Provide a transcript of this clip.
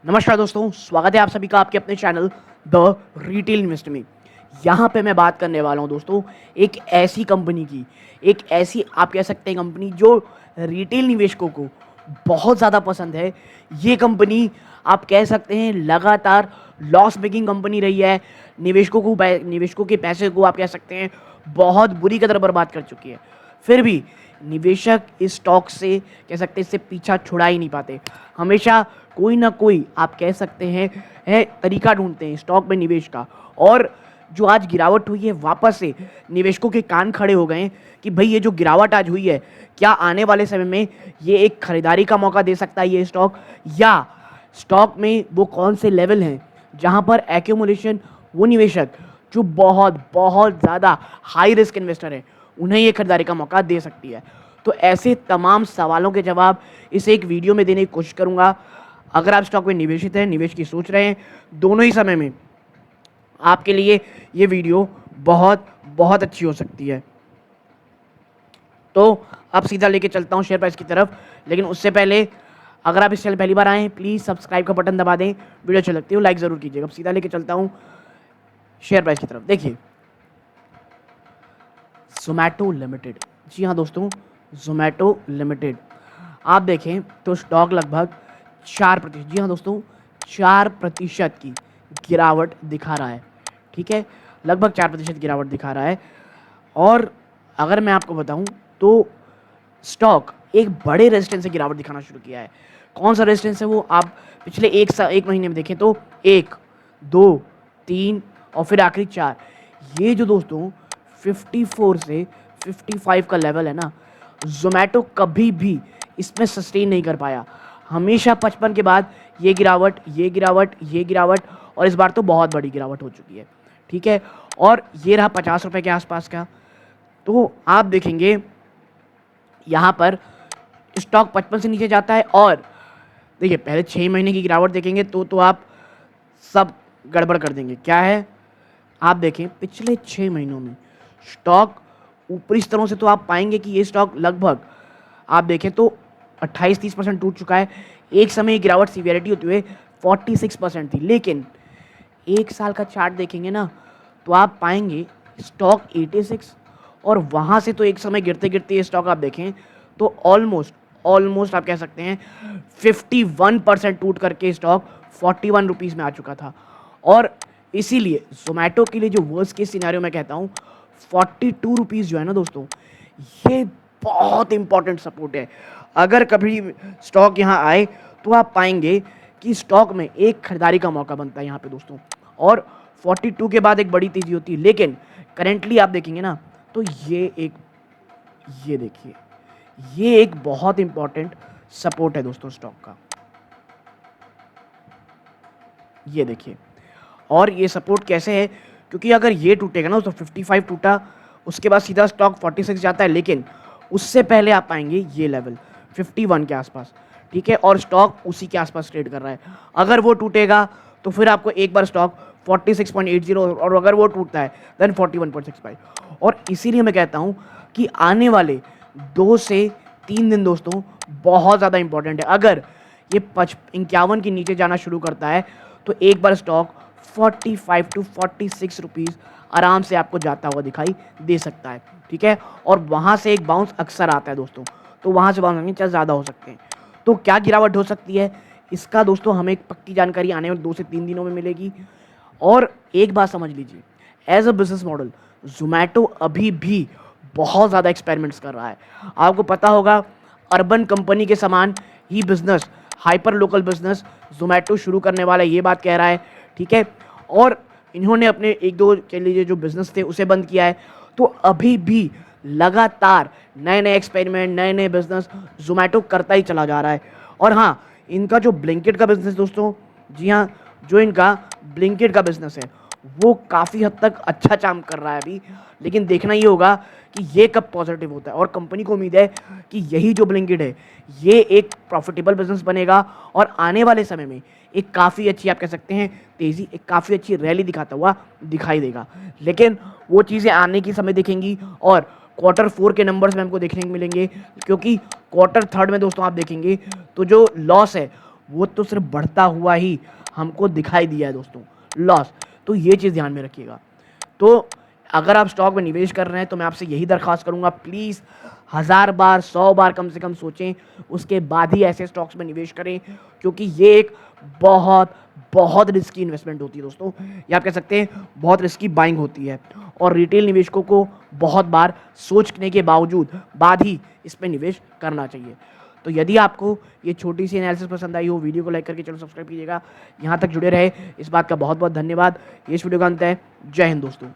नमस्कार दोस्तों, स्वागत है आप सभी का आपके अपने चैनल द रिटेल इन्वेस्टर में। यहाँ पे मैं बात करने वाला हूँ दोस्तों एक ऐसी कंपनी की, एक ऐसी आप कह सकते हैं कंपनी जो रिटेल निवेशकों को बहुत ज़्यादा पसंद है। ये कंपनी आप कह सकते हैं लगातार लॉस मेकिंग कंपनी रही है। निवेशकों के पैसे को आप कह सकते हैं बहुत बुरी कदर बर्बाद कर चुकी है। फिर भी निवेशक इस स्टॉक से कह सकते हैं इससे पीछा छुड़ा ही नहीं पाते। हमेशा कोई ना कोई आप कह सकते हैं है तरीका ढूंढते हैं स्टॉक में निवेश का। और जो आज गिरावट हुई है वापस से निवेशकों के कान खड़े हो गए हैं कि भाई ये जो गिरावट आज हुई है क्या आने वाले समय में ये एक खरीदारी का मौका दे सकता है ये स्टॉक, या स्टॉक में वो कौन से लेवल हैं जहां पर एक्यूमुलेशन वो निवेशक जो बहुत बहुत ज़्यादा हाई रिस्क इन्वेस्टर है उन्हें ये खरीदारी का मौका दे सकती है। तो ऐसे तमाम सवालों के जवाब इस एक वीडियो में देने की कोशिश करूंगा। अगर आप स्टॉक में निवेशित हैं, निवेश की सोच रहे हैं, दोनों ही समय में आपके लिए ये वीडियो बहुत बहुत अच्छी हो सकती है। तो अब सीधा लेके चलता हूँ शेयर प्राइस की तरफ, लेकिन उससे पहले अगर आप इस चैनल पहली बार आए हैं प्लीज़ सब्सक्राइब का बटन दबा दें, वीडियो अच्छी लगती है लाइक ज़रूर कीजिएगा। अब सीधा लेके चलता हूँ शेयर प्राइस की तरफ। देखिए जोमैटो लिमिटेड, जी हाँ दोस्तों, जोमैटो लिमिटेड आप देखें तो स्टॉक लगभग 4%, जी हाँ दोस्तों 4% की गिरावट दिखा रहा है। ठीक है, लगभग 4% गिरावट दिखा रहा है। और अगर मैं आपको बताऊं तो स्टॉक एक बड़े रेजिस्टेंस से गिरावट दिखाना शुरू किया है। कौन सा रेजिस्टेंस है वो आप पिछले एक महीने में देखें तो 1, 2, 3 और फिर आखिरी 4। ये जो दोस्तों 54 से 55 का लेवल है ना, जोमैटो कभी भी इसमें सस्टेन नहीं कर पाया। हमेशा 55 के बाद ये गिरावट, ये गिरावट, ये गिरावट, और इस बार तो बहुत बड़ी गिरावट हो चुकी है। ठीक है, और ये रहा 50 रुपये के आसपास का। तो आप देखेंगे यहाँ पर स्टॉक 55 से नीचे जाता है। और देखिए पहले 6 महीने की गिरावट देखेंगे तो आप सब गड़बड़ कर देंगे। क्या है, आप देखें पिछले 6 महीनों में स्टॉक ऊपरी स्तरों से तो आप पाएंगे कि ये स्टॉक लगभग आप देखें तो 28-30% टूट चुका है। एक समय ये गिरावट सीवियरिटी होते हुए 46% थी, लेकिन एक साल का चार्ट देखेंगे ना तो आप पाएंगे स्टॉक 86, और वहाँ से तो एक समय गिरते गिरते ये स्टॉक आप देखें तो ऑलमोस्ट आप कह सकते हैं 51% टूट करके स्टॉक 41 रुपीज़ में आ चुका था। और इसीलिए जोमैटो के लिए जो वर्स्ट केस सिनेरियो मैं कहता हूँ 42 रुपीज़ जो है ना दोस्तों, ये बहुत इंपॉर्टेंट सपोर्ट है। अगर कभी स्टॉक यहाँ आए तो आप पाएंगे कि स्टॉक में एक खरीदारी का मौका बनता है यहाँ पे दोस्तों। और 42 के बाद एक बड़ी तेजी होती है, लेकिन करेंटली आप देखेंगे ना तो ये देखिए ये एक बहुत इंपॉर्टेंट सपोर्ट है दोस्तों स्टॉक का, ये देखिए। और ये सपोर्ट कैसे है, क्योंकि अगर ये टूटेगा ना तो 55 टूटा, उसके बाद सीधा स्टॉक 46 जाता है, लेकिन उससे पहले आप पाएंगे ये लेवल 51 के आसपास। ठीक है, और स्टॉक उसी के आसपास ट्रेड कर रहा है। अगर वो टूटेगा तो फिर आपको एक बार स्टॉक 46.80, और अगर वो टूटता है देन 41.65। और इसीलिए मैं कहता हूँ कि आने वाले 2 से 3 दिन दोस्तों बहुत ज़्यादा इंपॉर्टेंट है। अगर ये 51 के नीचे जाना शुरू करता है तो एक बार स्टॉक 45 टू 46 रुपीज़ आराम से आपको जाता हुआ दिखाई दे सकता है। ठीक है, और वहाँ से एक बाउंस अक्सर आता है दोस्तों, तो वहाँ से बाउंस आने चांस ज़्यादा हो सकते हैं। तो क्या गिरावट हो सकती है इसका दोस्तों हमें एक पक्की जानकारी आने वाले 2 से 3 दिनों में मिलेगी। और एक बात समझ लीजिए, as a business model Zomato अभी भी बहुत ज़्यादा एक्सपेरिमेंट्स कर रहा है। आपको पता होगा अर्बन कंपनी के समान ही business, hyper local business Zomato शुरू करने वाला ये बात कह रहा है। ठीक है, और इन्होंने अपने 1-2 के लिए जो बिजनेस थे उसे बंद किया है। तो अभी भी लगातार नए नए एक्सपेरिमेंट, नए नए बिजनेस जोमैटो करता ही चला जा रहा है। और हाँ, इनका जो ब्लिंकिट का बिजनेस दोस्तों, जी हाँ, जो इनका ब्लिंकिट का बिजनेस है वो काफ़ी हद तक अच्छा काम कर रहा है अभी, लेकिन देखना ये होगा कि ये कब पॉजिटिव होता है। और कंपनी को उम्मीद है कि यही जो ब्लिंकिट है ये एक प्रॉफिटेबल बिजनेस बनेगा और आने वाले समय में एक काफ़ी अच्छी आप कह सकते हैं तेज़ी, एक काफ़ी अच्छी रैली दिखाता हुआ दिखाई देगा। लेकिन वो चीज़ें आने की समय दिखेंगी और Q4 के नंबर्स में हमको देखने को मिलेंगे, क्योंकि Q3 में दोस्तों आप देखेंगे तो जो लॉस है वो तो सिर्फ बढ़ता हुआ ही हमको दिखाई दिया है दोस्तों, लॉस। तो ये चीज़ ध्यान में रखिएगा। तो अगर आप स्टॉक में निवेश कर रहे हैं तो मैं आपसे यही दरख्वास्त करूंगा, प्लीज़ 1000 बार 100 बार कम से कम सोचें, उसके बाद ही ऐसे स्टॉक्स में निवेश करें, क्योंकि ये एक बहुत बहुत रिस्की इन्वेस्टमेंट होती है दोस्तों। ये आप कह सकते हैं बहुत रिस्की बाइंग होती है, और रिटेल निवेशकों को बहुत बार सोचने के बाद ही इस पर निवेश करना चाहिए। तो यदि आपको ये छोटी सी एनालिसिस पसंद आई हो, वीडियो को लाइक करके चैनल सब्सक्राइब कीजिएगा। यहाँ तक जुड़े रहे इस बात का बहुत बहुत धन्यवाद। ये इस वीडियो का अंत है। जय हिंद दोस्तों।